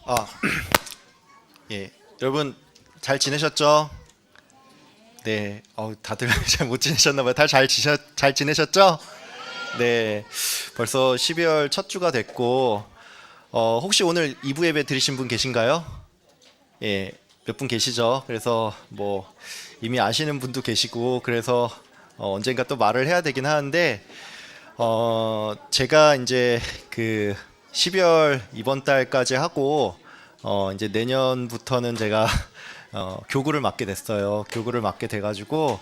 아, 예, 여러분 잘 지내셨죠? 네, 다들 잘 못 지내셨나 봐요. 다들 잘 지내셨죠? 네, 벌써 12월 첫 주가 됐고, 혹시 오늘 2부 예배 드리신 분 계신가요? 예, 몇 분 계시죠? 그래서 뭐 이미 아시는 분도 계시고, 그래서 언젠가 또 말을 해야 되긴 하는데, 제가 이제 그 12월 이번 달까지 하고 이제 내년부터는 제가 교구를 맡게 됐어요. 교구를 맡게 돼가지고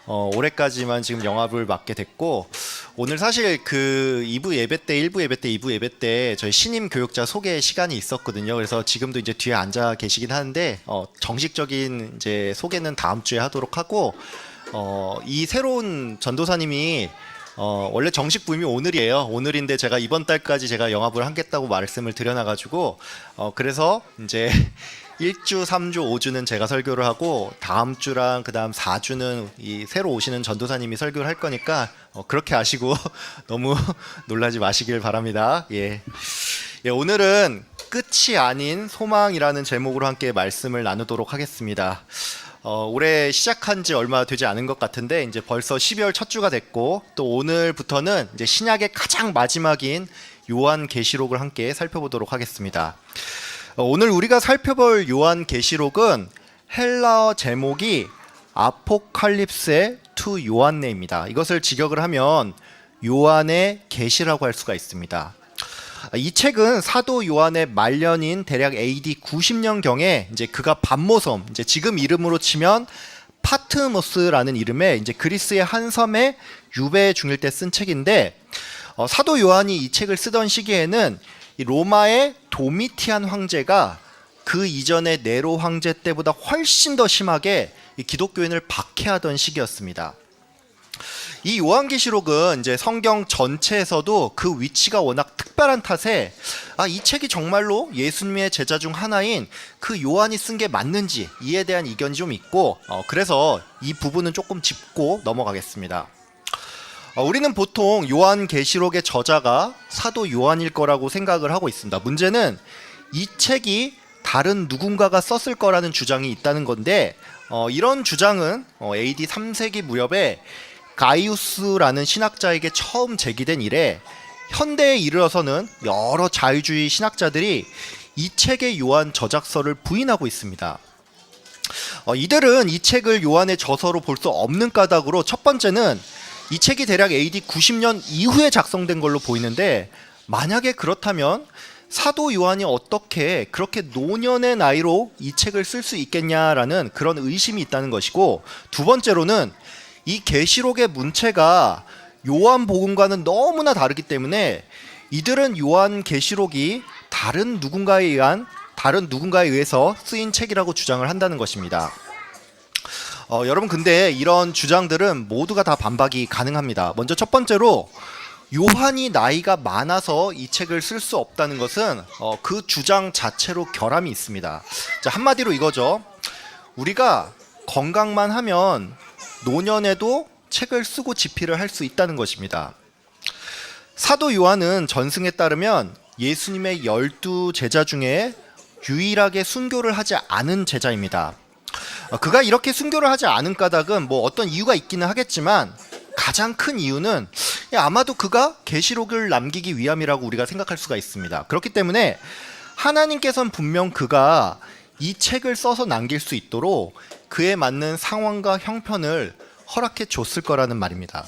올해까지만 지금 영합을 맡게 됐고, 오늘 사실 그 2부 예배 때, 1부 예배 때, 2부 예배 때 저희 신임 교육자 소개 시간이 있었거든요. 그래서 지금도 이제 뒤에 앉아 계시긴 하는데 정식적인 이제 소개는 다음 주에 하도록 하고, 이 새로운 전도사님이 원래 정식 부임이 오늘이에요. 오늘인데 제가 이번 달까지 제가 영합을 하겠다고 말씀을 드려놔가지고 그래서 이제 1주, 3주, 5주는 제가 설교를 하고 다음 주랑 그 다음 4주는 이 새로 오시는 전도사님이 설교를 할 거니까 그렇게 아시고 너무 놀라지 마시길 바랍니다. 예, 오늘은 끝이 아닌 소망이라는 제목으로 함께 말씀을 나누도록 하겠습니다. 올해 시작한 지 얼마 되지 않은 것 같은데 이제 벌써 12월 첫 주가 됐고, 또 오늘부터는 이제 신약의 가장 마지막인 요한계시록을 함께 살펴보도록 하겠습니다. 오늘 우리가 살펴볼 요한계시록은 헬라어 제목이 아포칼립스의 투 요한네입니다. 이것을 직역을 하면 요한의 계시라고 할 수가 있습니다. 이 책은 사도 요한의 말년인 대략 AD 90년경에 이제 그가 밤모섬, 이제 지금 이름으로 치면 파트모스라는 이름의 이제 그리스의 한 섬에 유배 중일 때 쓴 책인데, 사도 요한이 이 책을 쓰던 시기에는 이 로마의 도미티안 황제가 그 이전의 네로 황제 때보다 훨씬 더 심하게 이 기독교인을 박해하던 시기였습니다. 이 요한계시록은 이제 성경 전체에서도 그 위치가 워낙 특별한 탓에 이 책이 정말로 예수님의 제자 중 하나인 그 요한이 쓴 게 맞는지 이에 대한 이견이 좀 있고, 그래서 이 부분은 조금 짚고 넘어가겠습니다. 우리는 보통 요한계시록의 저자가 사도 요한일 거라고 생각을 하고 있습니다. 문제는 이 책이 다른 누군가가 썼을 거라는 주장이 있다는 건데, 이런 주장은 AD 3세기 무렵에 가이우스라는 신학자에게 처음 제기된 이래 현대에 이르러서는 여러 자유주의 신학자들이 이 책의 요한 저작서를 부인하고 있습니다. 이들은 이 책을 요한의 저서로 볼 수 없는 까닭으로, 첫 번째는 이 책이 대략 AD 90년 이후에 작성된 걸로 보이는데, 만약에 그렇다면 사도 요한이 어떻게 그렇게 노년의 나이로 이 책을 쓸 수 있겠냐라는 그런 의심이 있다는 것이고, 두 번째로는 이 계시록의 문체가 요한복음과는 너무나 다르기 때문에 이들은 요한계시록이 다른 누군가에 의해서 쓰인 책이라고 주장을 한다는 것입니다. 여러분, 근데 이런 주장들은 모두가 다 반박이 가능합니다. 먼저 첫 번째로, 요한이 나이가 많아서 이 책을 쓸 수 없다는 것은 그 주장 자체로 결함이 있습니다. 자, 한마디로 이거죠. 우리가 건강만 하면 노년에도 책을 쓰고 집필을 할 수 있다는 것입니다. 사도 요한은 전승에 따르면 예수님의 12 제자 중에 유일하게 순교를 하지 않은 제자입니다. 그가 이렇게 순교를 하지 않은 까닭은 뭐 어떤 이유가 있기는 하겠지만, 가장 큰 이유는 아마도 그가 계시록을 남기기 위함이라고 우리가 생각할 수가 있습니다. 그렇기 때문에 하나님께서는 분명 그가 이 책을 써서 남길 수 있도록 그에 맞는 상황과 형편을 허락해 줬을 거라는 말입니다.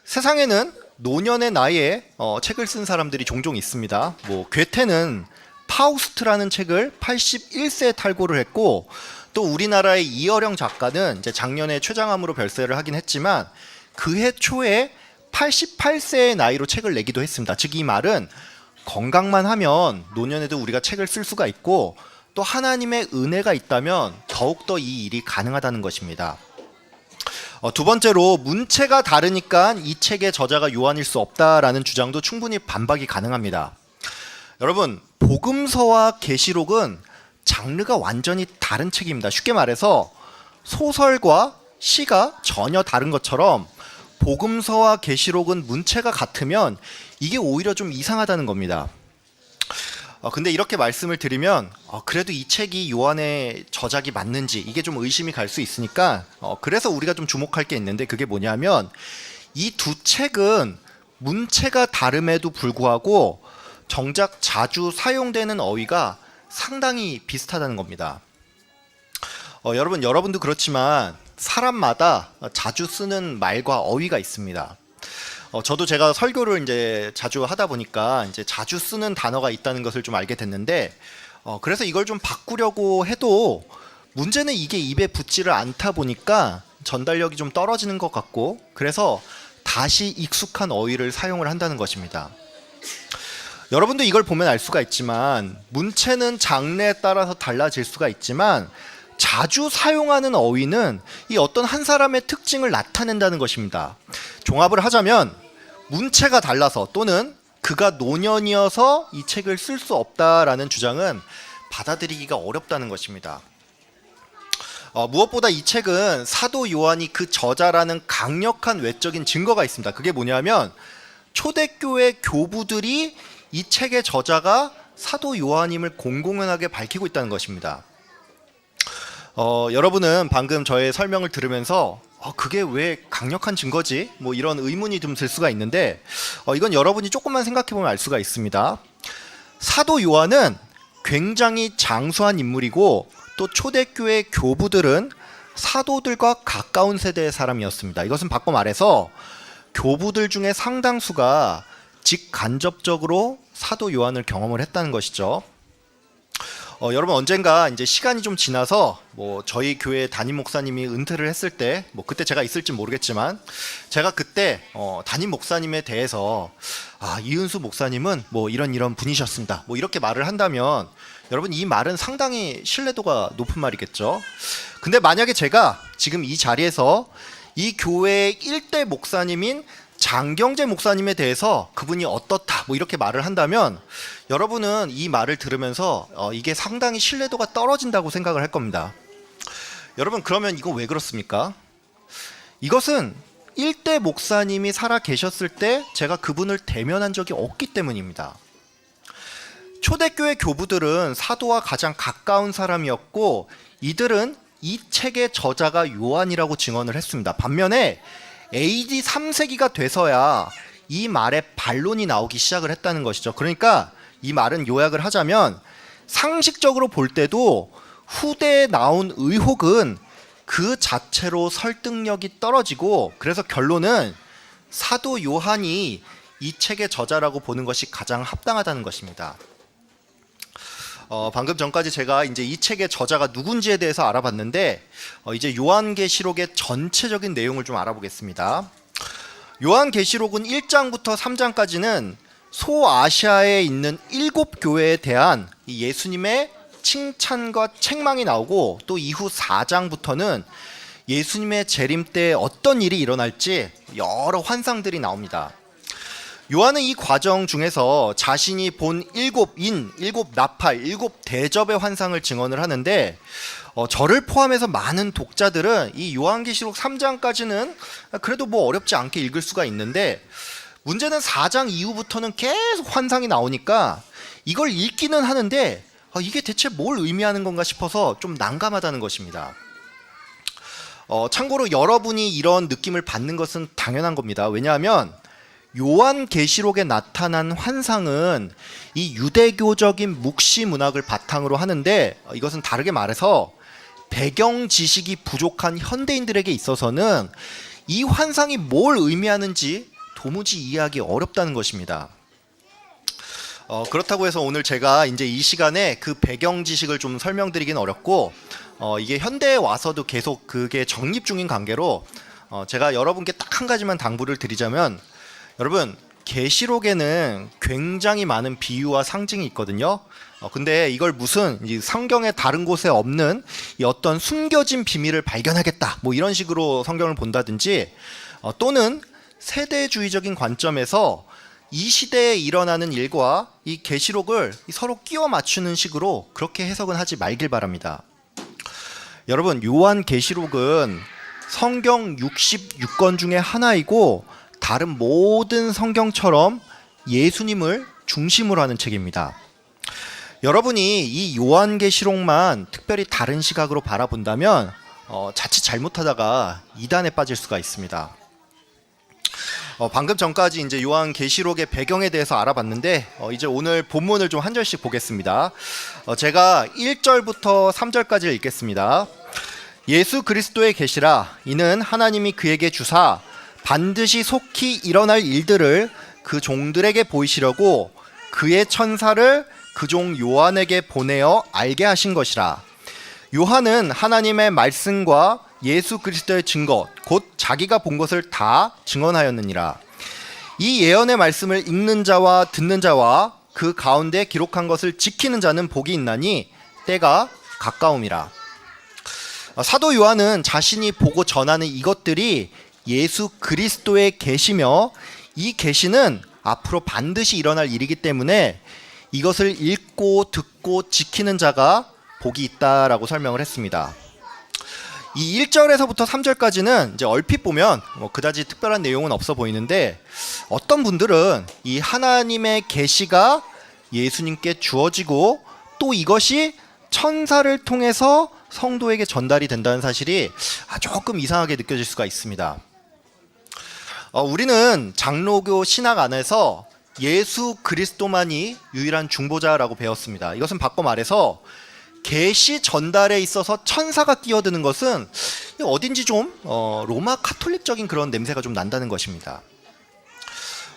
세상에는 노년의 나이에 책을 쓴 사람들이 종종 있습니다. 뭐 괴테는 파우스트라는 책을 81세에 탈고를 했고, 또 우리나라의 이어령 작가는 이제 작년에 췌장암으로 별세를 하긴 했지만 그해 초에 88세의 나이로 책을 내기도 했습니다. 즉, 이 말은 건강만 하면 노년에도 우리가 책을 쓸 수가 있고, 또 하나님의 은혜가 있다면 더욱더 이 일이 가능하다는 것입니다. 두 번째로, 문체가 다르니까 이 책의 저자가 요한일 수 없다라는 주장도 충분히 반박이 가능합니다. 여러분, 복음서와 계시록은 장르가 완전히 다른 책입니다. 쉽게 말해서 소설과 시가 전혀 다른 것처럼 복음서와 계시록은 문체가 같으면 이게 오히려 좀 이상하다는 겁니다. 근데 이렇게 말씀을 드리면 그래도 이 책이 요한의 저작이 맞는지 이게 좀 의심이 갈 수 있으니까 그래서 우리가 좀 주목할 게 있는데, 그게 뭐냐면 이 두 책은 문체가 다름에도 불구하고 정작 자주 사용되는 어휘가 상당히 비슷하다는 겁니다. 여러분도 그렇지만 사람마다 자주 쓰는 말과 어휘가 있습니다. 저도 제가 설교를 이제 자주 하다 보니까 이제 자주 쓰는 단어가 있다는 것을 좀 알게 됐는데, 그래서 이걸 좀 바꾸려고 해도 문제는 이게 입에 붙지를 않다 보니까 전달력이 좀 떨어지는 것 같고, 그래서 다시 익숙한 어휘를 사용을 한다는 것입니다. 여러분도 이걸 보면 알 수가 있지만 문체는 장르에 따라서 달라질 수가 있지만 자주 사용하는 어휘는 이 어떤 한 사람의 특징을 나타낸다는 것입니다. 종합을 하자면 문체가 달라서 또는 그가 노년이어서 이 책을 쓸 수 없다라는 주장은 받아들이기가 어렵다는 것입니다. 무엇보다 이 책은 사도 요한이 그 저자라는 강력한 외적인 증거가 있습니다. 그게 뭐냐면 초대교회 교부들이 이 책의 저자가 사도 요한임을 공공연하게 밝히고 있다는 것입니다. 여러분은 방금 저의 설명을 들으면서 그게 왜 강력한 증거지? 뭐 이런 의문이 좀 들 수가 있는데, 이건 여러분이 조금만 생각해보면 알 수가 있습니다. 사도 요한은 굉장히 장수한 인물이고 또 초대교회 교부들은 사도들과 가까운 세대의 사람이었습니다. 이것은 바꿔 말해서 교부들 중에 상당수가 직간접적으로 사도 요한을 경험을 했다는 것이죠. 여러분 언젠가 이제 시간이 좀 지나서 뭐 저희 교회 담임 목사님이 은퇴를 했을 때, 뭐 그때 제가 있을지 모르겠지만 제가 그때 담임 목사님에 대해서 이은수 목사님은 뭐 이런 분이셨습니다, 뭐 이렇게 말을 한다면 여러분 이 말은 상당히 신뢰도가 높은 말이겠죠. 근데 만약에 제가 지금 이 자리에서 이 교회의 1대 목사님인 장경재 목사님에 대해서 그분이 어떻다 뭐 이렇게 말을 한다면 여러분은 이 말을 들으면서 이게 상당히 신뢰도가 떨어진다고 생각을 할 겁니다. 여러분 그러면 이거 왜 그렇습니까? 이것은 1대 목사님이 살아 계셨을 때 제가 그분을 대면한 적이 없기 때문입니다. 초대교회 교부들은 사도와 가장 가까운 사람이었고 이들은 이 책의 저자가 요한이라고 증언을 했습니다. 반면에 AD 3세기가 돼서야 이 말에 반론이 나오기 시작을 했다는 것이죠. 그러니까 이 말은 요약을 하자면 상식적으로 볼 때도 후대에 나온 의혹은 그 자체로 설득력이 떨어지고, 그래서 결론은 사도 요한이 이 책의 저자라고 보는 것이 가장 합당하다는 것입니다. 방금 전까지 제가 이제 이 책의 저자가 누군지에 대해서 알아봤는데 이제 요한계시록의 전체적인 내용을 좀 알아보겠습니다. 요한계시록은 1장부터 3장까지는 소아시아에 있는 7교회에 대한 예수님의 칭찬과 책망이 나오고, 또 이후 4장부터는 예수님의 재림 때 어떤 일이 일어날지 여러 환상들이 나옵니다. 요한은 이 과정 중에서 자신이 본 7인, 7나팔, 7대접의 환상을 증언을 하는데 저를 포함해서 많은 독자들은 이 요한계시록 3장까지는 그래도 뭐 어렵지 않게 읽을 수가 있는데, 문제는 4장 이후부터는 계속 환상이 나오니까 이걸 읽기는 하는데 이게 대체 뭘 의미하는 건가 싶어서 좀 난감하다는 것입니다. 참고로 여러분이 이런 느낌을 받는 것은 당연한 겁니다. 왜냐하면 요한계시록에 나타난 환상은 이 유대교적인 묵시 문학을 바탕으로 하는데, 이것은 다르게 말해서 배경 지식이 부족한 현대인들에게 있어서는 이 환상이 뭘 의미하는지 도무지 이해하기 어렵다는 것입니다. 그렇다고 해서 오늘 제가 이제 이 시간에 그 배경 지식을 좀 설명드리긴 어렵고, 이게 현대에 와서도 계속 그게 정립 중인 관계로 제가 여러분께 딱 한 가지만 당부를 드리자면, 여러분 계시록에는 굉장히 많은 비유와 상징이 있거든요. 근데 이걸 무슨 성경의 다른 곳에 없는 이 어떤 숨겨진 비밀을 발견하겠다 뭐 이런 식으로 성경을 본다든지, 또는 세대주의적인 관점에서 이 시대에 일어나는 일과 이 계시록을 서로 끼워 맞추는 식으로 그렇게 해석은 하지 말길 바랍니다. 여러분 요한계시록은 성경 66권 중에 하나이고 다른 모든 성경처럼 예수님을 중심으로 하는 책입니다. 여러분이 이 요한계시록만 특별히 다른 시각으로 바라본다면 자칫 잘못하다가 이단에 빠질 수가 있습니다. 방금 전까지 이제 요한계시록의 배경에 대해서 알아봤는데 이제 오늘 본문을 좀 한 절씩 보겠습니다. 제가 1절부터 3절까지를 읽겠습니다. 예수 그리스도의 계시라. 이는 하나님이 그에게 주사 반드시 속히 일어날 일들을 그 종들에게 보이시려고 그의 천사를 그 종 요한에게 보내어 알게 하신 것이라. 요한은 하나님의 말씀과 예수 그리스도의 증거 곧 자기가 본 것을 다 증언하였느니라. 이 예언의 말씀을 읽는 자와 듣는 자와 그 가운데 기록한 것을 지키는 자는 복이 있나니 때가 가까움이라. 사도 요한은 자신이 보고 전하는 이것들이 예수 그리스도의 계시며 이 계시는 앞으로 반드시 일어날 일이기 때문에 이것을 읽고 듣고 지키는 자가 복이 있다라고 설명을 했습니다. 이 1절에서부터 3절까지는 이제 얼핏 보면 그다지 특별한 내용은 없어 보이는데 어떤 분들은 이 하나님의 계시가 예수님께 주어지고 또 이것이 천사를 통해서 성도에게 전달이 된다는 사실이 조금 이상하게 느껴질 수가 있습니다. 우리는 장로교 신학 안에서 예수 그리스도만이 유일한 중보자라고 배웠습니다. 이것은 바꿔 말해서 계시 전달에 있어서 천사가 끼어드는 것은 어딘지 좀 로마 카톨릭적인 그런 냄새가 좀 난다는 것입니다.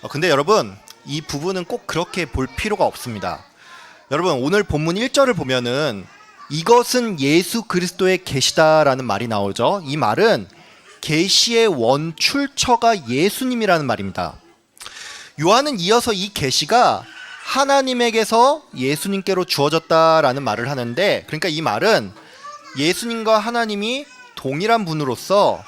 근데 여러분, 이 부분은 꼭 그렇게 볼 필요가 없습니다. 여러분, 오늘 본문 1절을 보면은 이것은 예수 그리스도의 계시다라는 말이 나오죠. 이 말은 계시의 원출처가 예수님이라는 말입니다. 요한은 이어서 이 계시가 하나님에게서 예수님께로 주어졌다라는 말을 하는데, 그러니까 이 말은 예수님과 하나님이 동일한 분으로서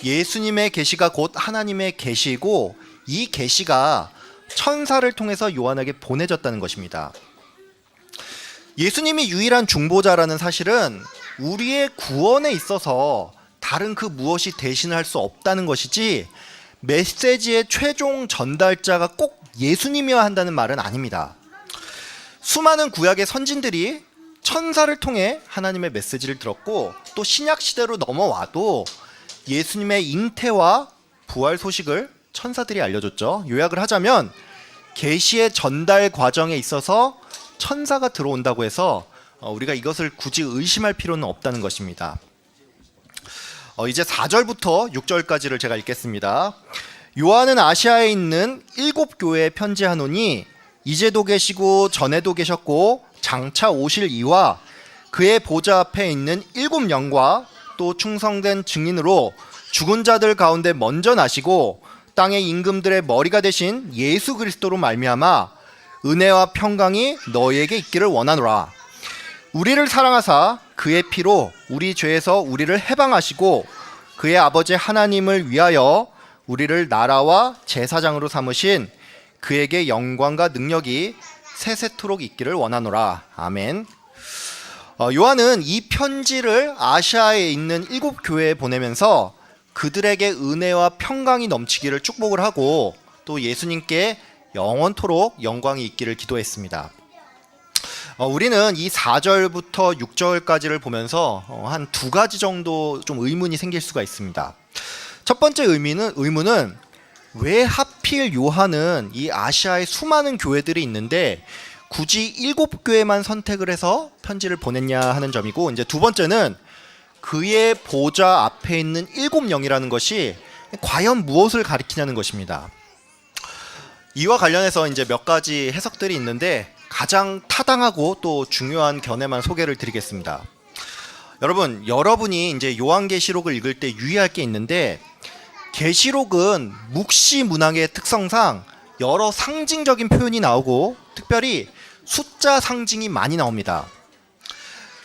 예수님의 계시가 곧 하나님의 계시이고 이 계시가 천사를 통해서 요한에게 보내졌다는 것입니다. 예수님이 유일한 중보자라는 사실은 우리의 구원에 있어서 다른 그 무엇이 대신할 수 없다는 것이지 메시지의 최종 전달자가 꼭 예수님이어야 한다는 말은 아닙니다. 수많은 구약의 선진들이 천사를 통해 하나님의 메시지를 들었고 또 신약 시대로 넘어와도 예수님의 잉태와 부활 소식을 천사들이 알려줬죠. 요약을 하자면 계시의 전달 과정에 있어서 천사가 들어온다고 해서 우리가 이것을 굳이 의심할 필요는 없다는 것입니다. 이제 4절부터 6절까지를 제가 읽겠습니다. 요한은 아시아에 있는 7교회에 편지하노니 이제도 계시고 전에도 계셨고 장차 오실 이와 그의 보좌 앞에 있는 7영과 또 충성된 증인으로 죽은 자들 가운데 먼저 나시고 땅의 임금들의 머리가 되신 예수 그리스도로 말미암아 은혜와 평강이 너희에게 있기를 원하노라. 우리를 사랑하사 그의 피로 우리 죄에서 우리를 해방하시고 그의 아버지 하나님을 위하여 우리를 나라와 제사장으로 삼으신 그에게 영광과 능력이 세세토록 있기를 원하노라. 아멘. 요한은 이 편지를 아시아에 있는 7교회에 보내면서 그들에게 은혜와 평강이 넘치기를 축복을 하고 또 예수님께 영원토록 영광이 있기를 기도했습니다. 우리는 이 4절부터 6절까지를 보면서 한 두 가지 정도 좀 의문이 생길 수가 있습니다. 첫 번째 의문은 왜 하필 요한은 이 아시아의 수많은 교회들이 있는데 굳이 7교회만 선택을 해서 편지를 보냈냐 하는 점이고, 이제 두 번째는 그의 보좌 앞에 있는 7영이라는 것이 과연 무엇을 가리키냐는 것입니다. 이와 관련해서 이제 몇 가지 해석들이 있는데 가장 타당하고 또 중요한 견해만 소개를 드리겠습니다. 여러분이 이제 요한계시록을 읽을 때 유의할 게 있는데, 계시록은 묵시 문학의 특성상 여러 상징적인 표현이 나오고 특별히 숫자 상징이 많이 나옵니다.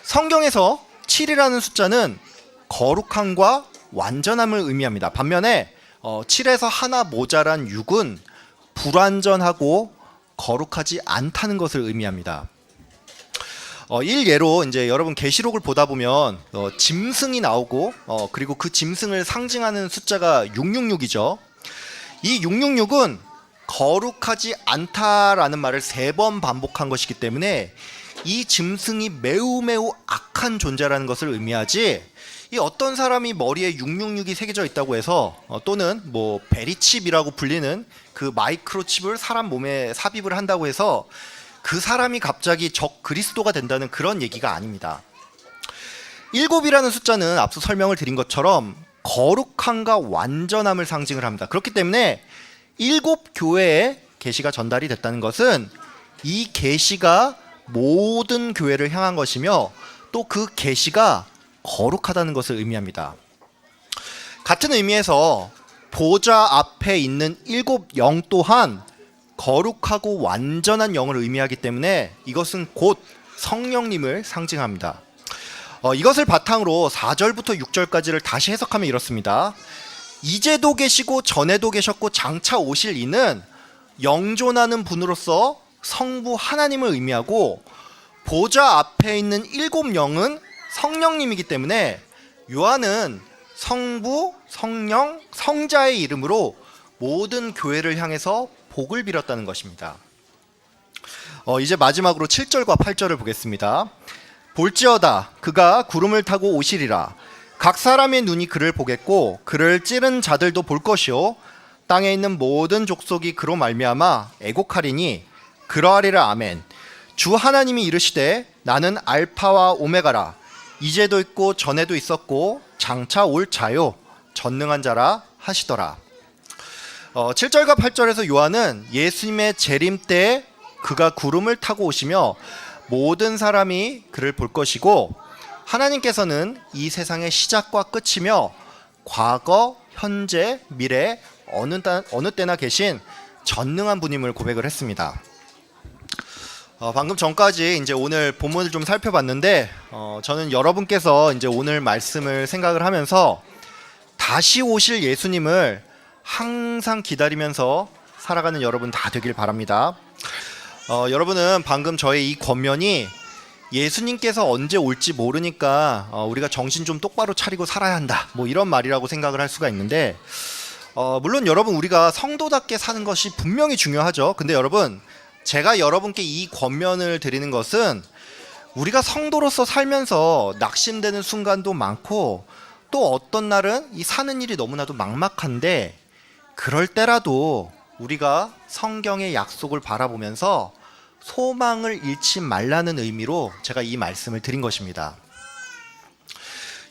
성경에서 7이라는 숫자는 거룩함과 완전함을 의미합니다. 반면에 7에서 하나 모자란 6은 불완전하고 거룩하지 않다는 것을 의미합니다. 일예로 이제 여러분 계시록을 보다 보면 짐승이 나오고 그리고 그 짐승을 상징하는 숫자가 666이죠. 이 666은 거룩하지 않다라는 말을 3번 반복한 것이기 때문에 이 짐승이 매우 매우 악한 존재라는 것을 의미하지, 이 어떤 사람이 머리에 666이 새겨져 있다고 해서 또는 뭐 베리칩이라고 불리는 그 마이크로칩을 사람 몸에 삽입을 한다고 해서 그 사람이 갑자기 적 그리스도가 된다는 그런 얘기가 아닙니다. 7이라는 숫자는 앞서 설명을 드린 것처럼 거룩함과 완전함을 상징을 합니다. 그렇기 때문에 7 교회에 계시가 전달이 됐다는 것은 이 계시가 모든 교회를 향한 것이며 또 그 계시가 거룩하다는 것을 의미합니다. 같은 의미에서 보좌 앞에 있는 7 영 또한 거룩하고 완전한 영을 의미하기 때문에 이것은 곧 성령님을 상징합니다. 이것을 바탕으로 4절부터 6절까지를 다시 해석하면 이렇습니다. 이제도 계시고 전에도 계셨고 장차 오실 이는 영존하는 분으로서 성부 하나님을 의미하고, 보좌 앞에 있는 7 영은 성령님이기 때문에 요한은 성부, 성령, 성자의 이름으로 모든 교회를 향해서 복을 빌었다는 것입니다. 이제 마지막으로 7절과 8절을 보겠습니다. 볼지어다 그가 구름을 타고 오시리라. 각 사람의 눈이 그를 보겠고 그를 찌른 자들도 볼 것이요 땅에 있는 모든 족속이 그로 말미암아 애곡하리니 그러하리라. 아멘. 주 하나님이 이르시되 나는 알파와 오메가라. 이제도 있고 전에도 있었고 장차 올 자요 전능한 자라 하시더라. 7절과 8절에서 요한은 예수님의 재림 때 그가 구름을 타고 오시며 모든 사람이 그를 볼 것이고, 하나님께서는 이 세상의 시작과 끝이며 과거, 현재, 미래 어느 때나 계신 전능한 분임을 고백을 했습니다. 방금 전까지 이제 오늘 본문을 좀 살펴봤는데 저는 여러분께서 이제 오늘 말씀을 생각을 하면서 다시 오실 예수님을 항상 기다리면서 살아가는 여러분 다 되길 바랍니다. 여러분은 방금 저의 이 권면이 예수님께서 언제 올지 모르니까 우리가 정신 좀 똑바로 차리고 살아야 한다, 뭐 이런 말이라고 생각을 할 수가 있는데, 물론 여러분 우리가 성도답게 사는 것이 분명히 중요하죠. 근데 여러분, 제가 여러분께 이 권면을 드리는 것은 우리가 성도로서 살면서 낙심되는 순간도 많고 또 어떤 날은 이 사는 일이 너무나도 막막한데, 그럴 때라도 우리가 성경의 약속을 바라보면서 소망을 잃지 말라는 의미로 제가 이 말씀을 드린 것입니다.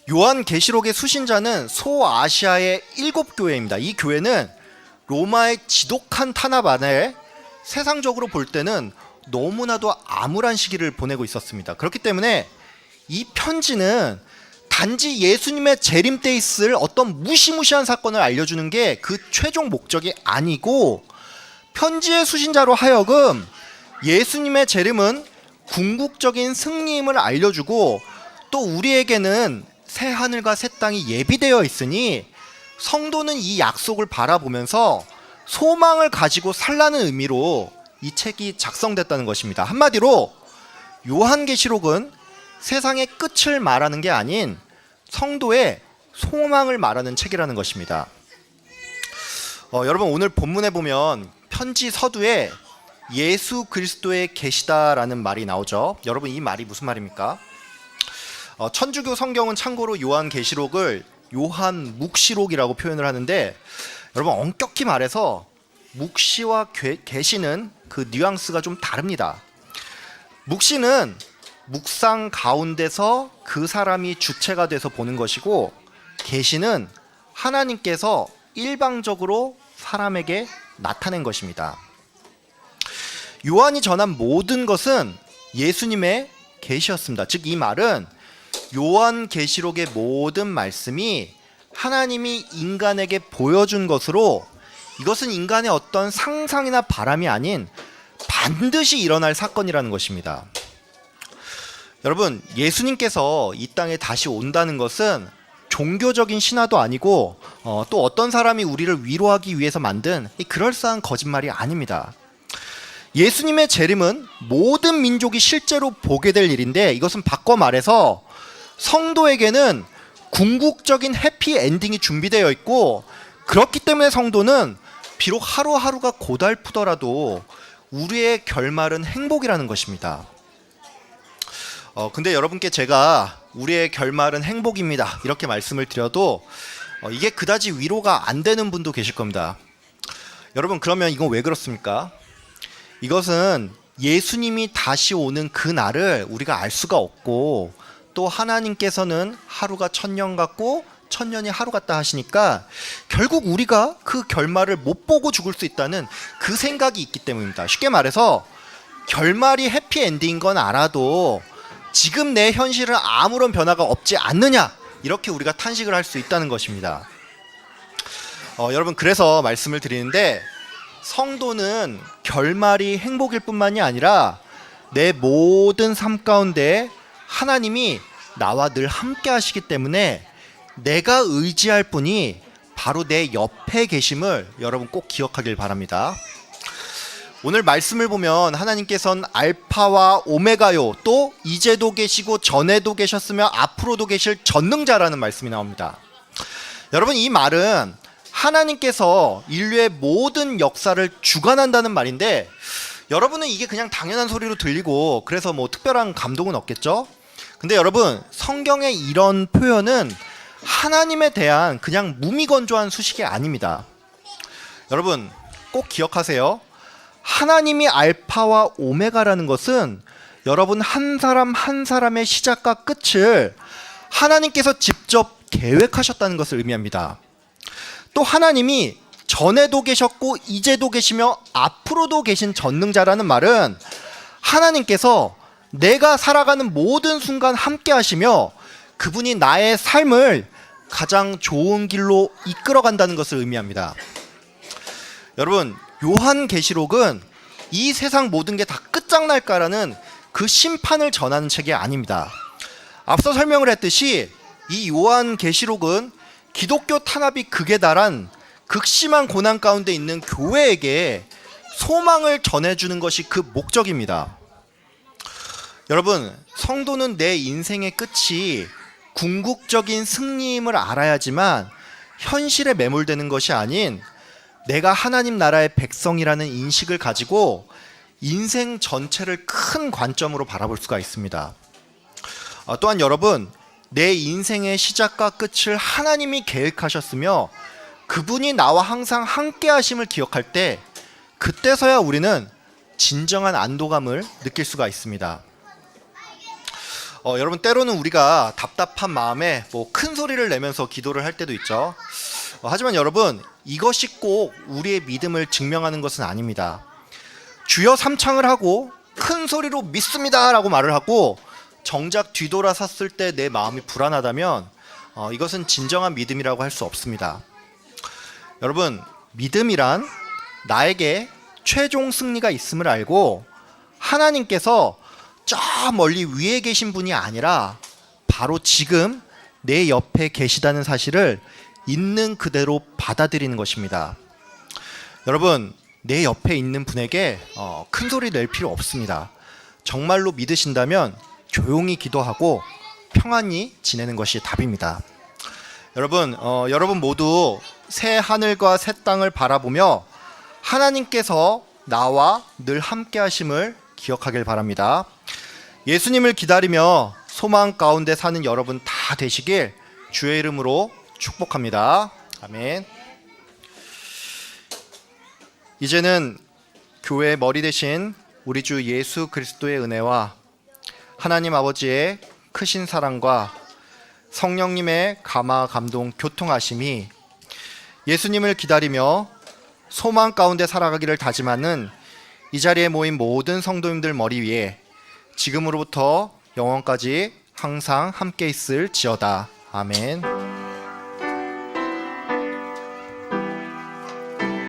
요한계시록의 수신자는 소아시아의 7 교회입니다. 이 교회는 로마의 지독한 탄압 안에 세상적으로 볼 때는 너무나도 암울한 시기를 보내고 있었습니다. 그렇기 때문에 이 편지는 단지 예수님의 재림 때 있을 어떤 무시무시한 사건을 알려주는 게 그 최종 목적이 아니고, 편지의 수신자로 하여금 예수님의 재림은 궁극적인 승리임을 알려주고, 또 우리에게는 새 하늘과 새 땅이 예비되어 있으니 성도는 이 약속을 바라보면서 소망을 가지고 살라는 의미로 이 책이 작성됐다는 것입니다. 한마디로 요한계시록은 세상의 끝을 말하는 게 아닌 성도의 소망을 말하는 책이라는 것입니다. 여러분, 오늘 본문에 보면 편지 서두에 예수 그리스도의 계시다라는 말이 나오죠. 여러분, 이 말이 무슨 말입니까? 천주교 성경은 참고로 요한계시록을 요한 묵시록이라고 표현을 하는데, 여러분 엄격히 말해서 묵시와 계시는 그 뉘앙스가 좀 다릅니다. 묵시는 묵상 가운데서 그 사람이 주체가 돼서 보는 것이고, 계시는 하나님께서 일방적으로 사람에게 나타낸 것입니다. 요한이 전한 모든 것은 예수님의 계시였습니다. 즉 이 말은 요한계시록의 모든 말씀이 하나님이 인간에게 보여준 것으로, 이것은 인간의 어떤 상상이나 바람이 아닌 반드시 일어날 사건이라는 것입니다. 여러분, 예수님께서 이 땅에 다시 온다는 것은 종교적인 신화도 아니고 또 어떤 사람이 우리를 위로하기 위해서 만든 그럴싸한 거짓말이 아닙니다. 예수님의 재림은 모든 민족이 실제로 보게 될 일인데, 이것은 바꿔 말해서 성도에게는 궁극적인 해피 엔딩이 준비되어 있고, 그렇기 때문에 성도는 비록 하루하루가 고달프더라도 우리의 결말은 행복이라는 것입니다. 근데 여러분께 제가 우리의 결말은 행복입니다 이렇게 말씀을 드려도 이게 그다지 위로가 안 되는 분도 계실 겁니다. 여러분, 그러면 이건 왜 그렇습니까? 이것은 예수님이 다시 오는 그 날을 우리가 알 수가 없고, 또 하나님께서는 하루가 천년 같고 천년이 하루 같다 하시니까 결국 우리가 그 결말을 못 보고 죽을 수 있다는 그 생각이 있기 때문입니다. 쉽게 말해서 결말이 해피엔딩인 건 알아도 지금 내 현실은 아무런 변화가 없지 않느냐, 이렇게 우리가 탄식을 할 수 있다는 것입니다. 여러분, 그래서 말씀을 드리는데, 성도는 결말이 행복일 뿐만이 아니라 내 모든 삶 가운데 하나님이 나와 늘 함께 하시기 때문에 내가 의지할 분이 바로 내 옆에 계심을 여러분 꼭 기억하길 바랍니다. 오늘 말씀을 보면 하나님께서는 알파와 오메가요, 또 이제도 계시고 전에도 계셨으며 앞으로도 계실 전능자라는 말씀이 나옵니다. 여러분, 이 말은 하나님께서 인류의 모든 역사를 주관한다는 말인데, 여러분은 이게 그냥 당연한 소리로 들리고 그래서 뭐 특별한 감동은 없겠죠? 근데 여러분, 성경의 이런 표현은 하나님에 대한 그냥 무미건조한 수식이 아닙니다. 여러분, 꼭 기억하세요. 하나님이 알파와 오메가라는 것은 여러분 한 사람 한 사람의 시작과 끝을 하나님께서 직접 계획하셨다는 것을 의미합니다. 또 하나님이 전에도 계셨고 이제도 계시며 앞으로도 계신 전능자라는 말은 하나님께서 내가 살아가는 모든 순간 함께 하시며 그분이 나의 삶을 가장 좋은 길로 이끌어 간다는 것을 의미합니다. 여러분, 요한계시록은 이 세상 모든 게 다 끝장날까라는 그 심판을 전하는 책이 아닙니다. 앞서 설명을 했듯이 이 요한계시록은 기독교 탄압이 극에 달한 극심한 고난 가운데 있는 교회에게 소망을 전해주는 것이 그 목적입니다. 여러분, 성도는 내 인생의 끝이 궁극적인 승리임을 알아야지만 현실에 매몰되는 것이 아닌 내가 하나님 나라의 백성이라는 인식을 가지고 인생 전체를 큰 관점으로 바라볼 수가 있습니다. 또한 여러분, 내 인생의 시작과 끝을 하나님이 계획하셨으며 그분이 나와 항상 함께 하심을 기억할 때, 그때서야 우리는 진정한 안도감을 느낄 수가 있습니다. 여러분, 때로는 우리가 답답한 마음에 큰 소리를 내면서 기도를 할 때도 있죠. 하지만 여러분, 이것이 꼭 우리의 믿음을 증명하는 것은 아닙니다. 주여 삼창을 하고 큰 소리로 믿습니다 라고 말을 하고 정작 뒤돌아 섰을 때 내 마음이 불안하다면 이것은 진정한 믿음이라고 할 수 없습니다. 여러분, 믿음이란 나에게 최종 승리가 있음을 알고 하나님께서 저 멀리 위에 계신 분이 아니라 바로 지금 내 옆에 계시다는 사실을 있는 그대로 받아들이는 것입니다. 여러분, 내 옆에 있는 분에게 큰 소리 낼 필요 없습니다. 정말로 믿으신다면 조용히 기도하고 평안히 지내는 것이 답입니다. 여러분 모두 새 하늘과 새 땅을 바라보며 하나님께서 나와 늘 함께 하심을 기억하길 바랍니다. 예수님을 기다리며 소망 가운데 사는 여러분 다 되시길 주의 이름으로 축복합니다. 아멘. 이제는 교회의 머리 되신 우리 주 예수 그리스도의 은혜와 하나님 아버지의 크신 사랑과 성령님의 감화 감동 교통하심이 예수님을 기다리며 소망 가운데 살아가기를 다짐하는 이 자리에 모인 모든 성도님들 머리 위에 지금으로부터 영원까지 항상 함께 있을지어다. 아멘.